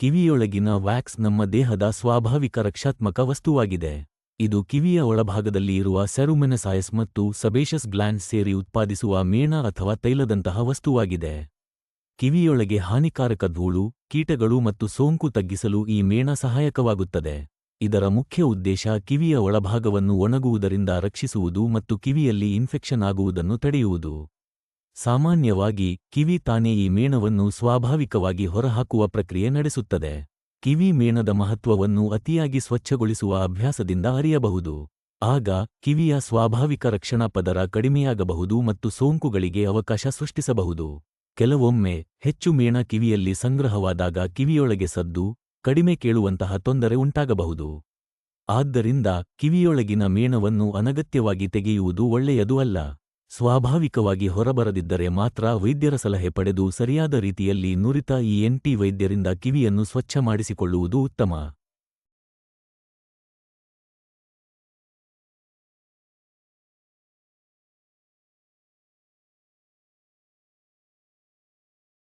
ಕಿವಿಯೊಳಗಿನ wax ನಮ್ಮ ದೇಹದ ಸ್ವಾಭಾವಿಕ ರಕ್ಷಾತ್ಮಕ ವಸ್ತುವಾಗಿದೆ. ಇದು ಕಿವಿಯ ಒಳಭಾಗದಲ್ಲಿ ಇರುವ ಸೆರುಮೆನಸೈಸ್ ಮತ್ತು ಸಬೇಷಸ್ ಗ್ಲ್ಯಾಂಡ್ಸ್ ಸೇರಿ ಉತ್ಪಾದಿಸುವ ಮೇಣ ಅಥವಾ ತೈಲದಂತಹ ವಸ್ತುವಾಗಿದೆ. ಕಿವಿಯೊಳಗೆ ಹಾನಿಕಾರಕ ಧೂಳು, ಕೀಟಗಳು ಮತ್ತು ಸೋಂಕು ತಗ್ಗಿಸಲು ಈ ಮೇಣ ಸಹಾಯಕವಾಗುತ್ತದೆ. ಇದರ ಮುಖ್ಯ ಉದ್ದೇಶ ಕಿವಿಯ ಒಳಭಾಗವನ್ನು ಒಣಗುವುದರಿಂದ ರಕ್ಷಿಸುವುದು ಮತ್ತು ಕಿವಿಯಲ್ಲಿ ಇನ್ಫೆಕ್ಷನ್ ಆಗುವುದನ್ನು ತಡೆಯುವುದು. ಸಾಮಾನ್ಯವಾಗಿ ಕಿವಿ ತಾನೇ ಈ ಮೇಣವನ್ನು ಸ್ವಾಭಾವಿಕವಾಗಿ ಹೊರಹಾಕುವ ಪ್ರಕ್ರಿಯೆ ನಡೆಸುತ್ತದೆ. ಕಿವಿ ಮೇಣದ ಮಹತ್ವವನ್ನು ಅತಿಯಾಗಿ ಸ್ವಚ್ಛಗೊಳಿಸುವ ಅಭ್ಯಾಸದಿಂದ ಅರಿಯಬಹುದು. ಆಗ ಕಿವಿಯ ಸ್ವಾಭಾವಿಕ ರಕ್ಷಣಾ ಪದರ ಕಡಿಮೆಯಾಗಬಹುದು ಮತ್ತು ಸೋಂಕುಗಳಿಗೆ ಅವಕಾಶ ಸೃಷ್ಟಿಸಬಹುದು. ಕೆಲವೊಮ್ಮೆ ಹೆಚ್ಚು ಮೇಣ ಕಿವಿಯಲ್ಲಿ ಸಂಗ್ರಹವಾದಾಗ ಕಿವಿಯೊಳಗೆ ಸದ್ದು, ಕಡಿಮೆ ಕೇಳುವಂತಹ ತೊಂದರೆ ಉಂಟಾಗಬಹುದು. ಆದ್ದರಿಂದ ಕಿವಿಯೊಳಗಿನ ಮೇಣವನ್ನು ಅನಗತ್ಯವಾಗಿ ತೆಗೆಯುವುದು ಒಳ್ಳೆಯದು ಅಲ್ಲ. ಸ್ವಾಭಾವಿಕವಾಗಿ ಹೊರಬರದಿದ್ದರೆ ಮಾತ್ರ ವೈದ್ಯರ ಸಲಹೆ ಪಡೆದು ಸರಿಯಾದ ರೀತಿಯಲ್ಲಿ ನುರಿತ ENT ವೈದ್ಯರಿಂದ ಕಿವಿಯನ್ನು ಸ್ವಚ್ಛ ಮಾಡಿಸಿಕೊಳ್ಳುವುದು ಉತ್ತಮ.